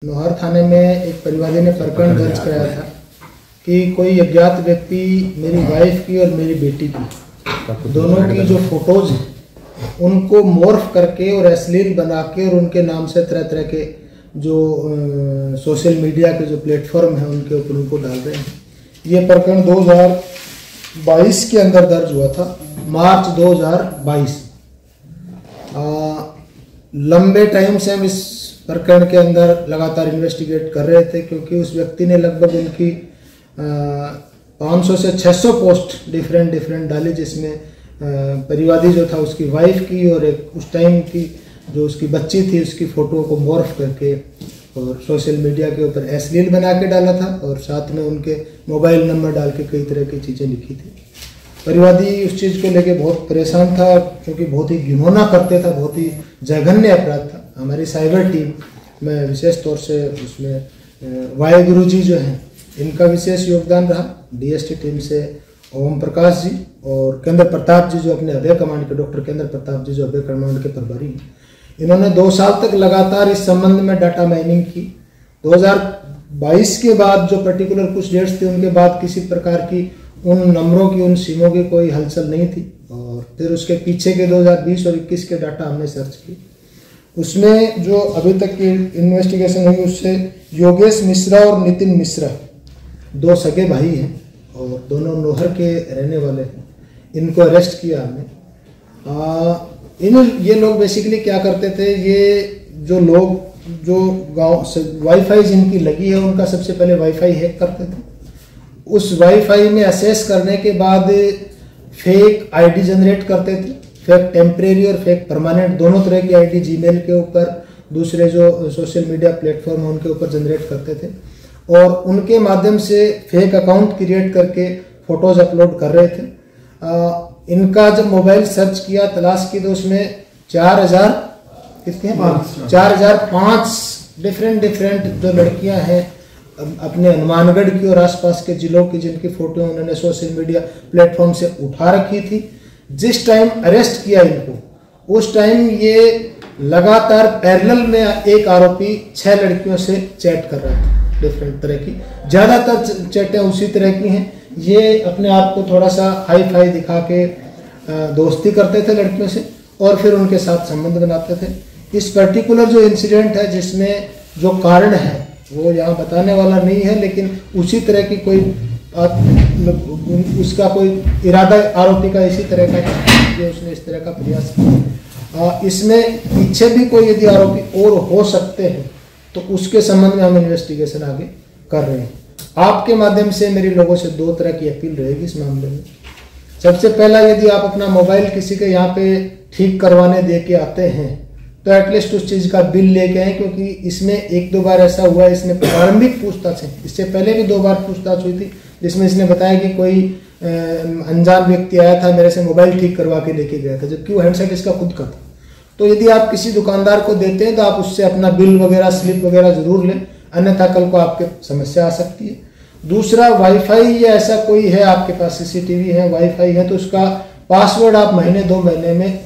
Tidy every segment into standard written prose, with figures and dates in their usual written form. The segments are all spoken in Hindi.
नौहर थाने में एक परिवादी ने प्रकरण दर्ज कराया था कि कोई अज्ञात व्यक्ति मेरी वाइफ की और मेरी बेटी की दोनों की जो फोटोज हैं उनको मॉर्फ करके और अश्लील बना के और उनके नाम से तरह तरह के जो सोशल मीडिया के जो प्लेटफॉर्म हैं उनके ऊपर उनको डाल रहे हैं। ये प्रकरण 2022 के अंदर दर्ज हुआ था, मार्च 2022। लंबे टाइम से हम इस प्रकरण के अंदर लगातार इन्वेस्टिगेट कर रहे थे, क्योंकि उस व्यक्ति ने लगभग उनकी 500 से 600 पोस्ट डिफरेंट डाली, जिसमें परिवादी जो था उसकी वाइफ की और एक उस टाइम की जो उसकी बच्ची थी उसकी फ़ोटो को मॉर्फ करके और सोशल मीडिया के ऊपर अश्लील बना के डाला था और साथ में उनके मोबाइल नंबर डाल के कई तरह की चीज़ें लिखी थी। परिवादी उस चीज़ को लेके बहुत परेशान था, क्योंकि बहुत ही घिनौना करते था, बहुत ही जघन्य अपराध था। हमारी साइबर टीम में विशेष तौर से उसमें वाई गुरु जी जो हैं इनका विशेष योगदान रहा, डीएसटी टीम से ओम प्रकाश जी और केंद्र प्रताप जी जो अपने अभय कमांड के डॉक्टर केंद्र प्रताप जी जो अभय कमांड के प्रभारी हैं, इन्होंने 2 साल तक लगातार इस संबंध में डाटा माइनिंग की। 2022 के बाद जो पर्टिकुलर कुछ डेट्स थे उनके बाद किसी प्रकार की उन नंबरों की, उन सिमों की कोई हलचल नहीं थी। और फिर उसके पीछे के 2020 और 21 के डाटा हमने सर्च किए। उसमें जो अभी तक की इन्वेस्टिगेशन हुई उससे योगेश मिश्रा और नितिन मिश्रा 2 सगे भाई हैं और दोनों नौहर के रहने वाले हैं। इनको अरेस्ट किया हमने। ये लोग बेसिकली क्या करते थे, ये जो लोग जो गांव से वाईफाई जिनकी लगी है उनका सबसे पहले वाईफाई हैक करते थे। उस वाईफाई में असेस करने के बाद फेक आईडी जनरेट करते थे, फेक टेम्परेरी और फेक परमानेंट दोनों तरह की आईडी जीमेल के ऊपर, दूसरे जो सोशल मीडिया प्लेटफॉर्म है उनके ऊपर जनरेट करते थे और उनके माध्यम से फेक अकाउंट क्रिएट करके फोटोज अपलोड कर रहे थे। इनका जब मोबाइल सर्च किया, तलाश की, तो उसमें 4005 डिफरेंट जो लड़कियां हैं अपने हनुमानगढ़ की और आसपास के जिलों की जिनकी फोटो उन्होंने सोशल मीडिया प्लेटफॉर्म से उठा रखी थी। जिस टाइम अरेस्ट किया इनको उस टाइम ये लगातार पैरेलल में एक आरोपी 6 लड़कियों से चैट कर रहा था, डिफरेंट तरह की, ज़्यादातर चैटें उसी तरह की हैं। ये अपने आप को थोड़ा सा हाई फाई दिखा के दोस्ती करते थे लड़कियों से और फिर उनके साथ संबंध बनाते थे। इस पर्टिकुलर जो इंसिडेंट है जिसमें जो कारण है वो यहाँ बताने वाला नहीं है, लेकिन उसी तरह की कोई उसका कोई इरादा आरोपी का इसी तरह का है, उसने इस तरह का प्रयास किया। इसमें पीछे भी कोई यदि आरोपी और हो सकते हैं तो उसके संबंध में हम इन्वेस्टिगेशन आगे कर रहे हैं। आपके माध्यम से मेरी लोगों से 2 तरह की अपील रहेगी इस मामले में। सबसे पहला, यदि आप अपना मोबाइल किसी के यहाँ पे ठीक करवाने दे के आते हैं तो एटलीस्ट उस चीज़ का बिल लेके आए, क्योंकि इसमें 1-2 बार ऐसा हुआ है। इसमें प्रारंभिक पूछताछ है, इससे पहले भी 2 बार पूछताछ हुई थी जिसमें इसने बताया कि कोई अनजान व्यक्ति आया था, मेरे से मोबाइल ठीक करवा के लेके गया था, जबकि वो हैंडसेट इसका खुद का था। तो यदि आप किसी दुकानदार को देते हैं तो आप उससे अपना बिल वगैरह, स्लिप वगैरह जरूर लें, अन्यथा कल को आपके समस्या आ सकती है। दूसरा, वाईफाई या ऐसा कोई है आपके पास, सीसीटीवी है, वाईफाई है, तो उसका पासवर्ड आप महीने 2 महीने में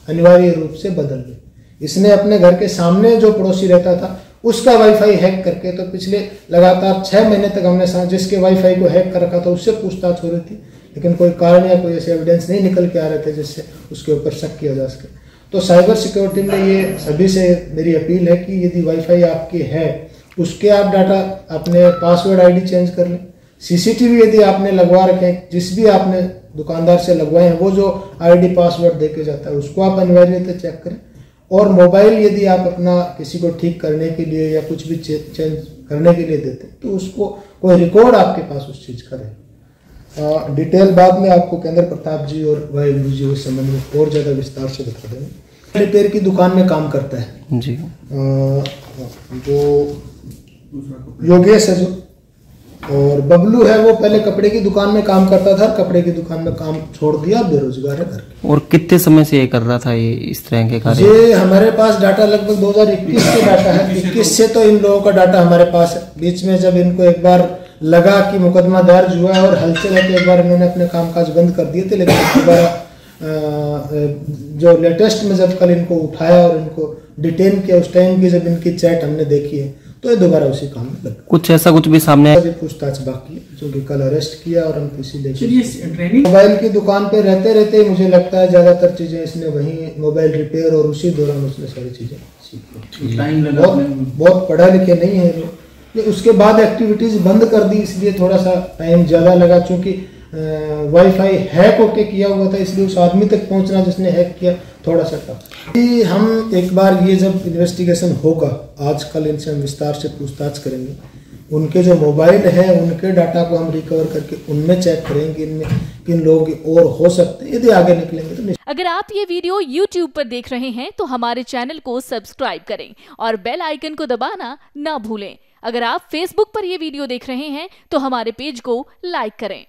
अनिवार्य रूप से बदल लें। इसने अपने घर के सामने जो पड़ोसी रहता था उसका वाईफाई हैक करके, तो पिछले लगातार 6 महीने तक हमने जिसके वाईफाई को हैक कर रखा था उससे पूछताछ हो रही थी, लेकिन कोई कारण या कोई ऐसे एविडेंस नहीं निकल के आ रहे थे जिससे उसके ऊपर शक किया जा सके। तो साइबर सिक्योरिटी में ये सभी से मेरी अपील है कि यदि वाईफाई आपके है उसके आप डाटा अपने पासवर्ड आईडी चेंज कर लें। सीसीटीवी यदि आपने लगवा रखे, जिस भी आपने दुकानदार से लगवाए हैं, वो जो आईडी पासवर्ड देके जाता है उसको आप अनिवार्यतः चेक करें। और मोबाइल यदि आप अपना किसी को ठीक करने के लिए या कुछ भी चेंज करने के लिए देते हैं तो उसको कोई रिकॉर्ड आपके पास उस चीज़ का रहे। डिटेल बाद में आपको केंद्र प्रताप जी और वाई गुरु जी उस संबंध में और ज़्यादा विस्तार से बता देंगे। रिपेयर की दुकान में काम करता है जी, जो योगेश है जो, और बबलू है वो पहले कपड़े की दुकान में काम करता था, कपड़े की दुकान में काम छोड़ दिया, बेरोजगार है घर। और कितने समय से ये कर रहा था ये इस तरह के कार्य? ये हमारे पास डाटा लगभग 2021 के डाटा है। 21 से तो इन लोगों का डाटा हमारे पास है। बीच में जब इनको एक बार लगा कि मुकदमा दर्ज हुआ और हलचल है तो एक बार इन्होंने अपने कामकाज बंद कर दिए थे, लेकिन दोबारा जो लेटेस्ट में जब कल इनको उठाया और इनको डिटेन किया उस टाइम की जब इनकी चैट हमने देखी है तो ये दोबारा उसी काम में लग कुछ ऐसा कुछ भी सामने अभी पूछताछ बाकी है, जो कि कल अरेस्ट किया और हम किसी ये ट्रेनिंग मोबाइल की दुकान पे रहते रहते ही मुझे लगता है ज्यादातर चीजें इसने वहीं मोबाइल रिपेयर और उसी दौरान उसने सारी चीजें सीखी। टाइम लगा बहुत पढ़ा लिखे नहीं है लोग। उसके बाद एक्टिविटीज बंद कर दी, इसलिए थोड़ा सा टाइम ज्यादा लगा, चूंकि वाईफाई हैक होके किया हुआ था, इसलिए उस आदमी तक पहुंचना जिसने हैक किया थोड़ा सा टफ। हम एक बार ये जब इन्वेस्टिगेशन होगा, आज कल इनसे हम विस्तार से पूछताछ करेंगे, उनके जो मोबाइल है उनके डाटा को हम रिकवर करके उनमें चेक करेंगे इनमें किन लोग और हो सकते हैं, यदि आगे निकलेंगे तो। अगर आप ये वीडियो YouTube पर देख रहे हैं तो हमारे चैनल को सब्सक्राइब करें और बेल आइकन को दबाना ना भूलें। अगर आप Facebook पर ये वीडियो देख रहे हैं तो हमारे पेज को लाइक करें।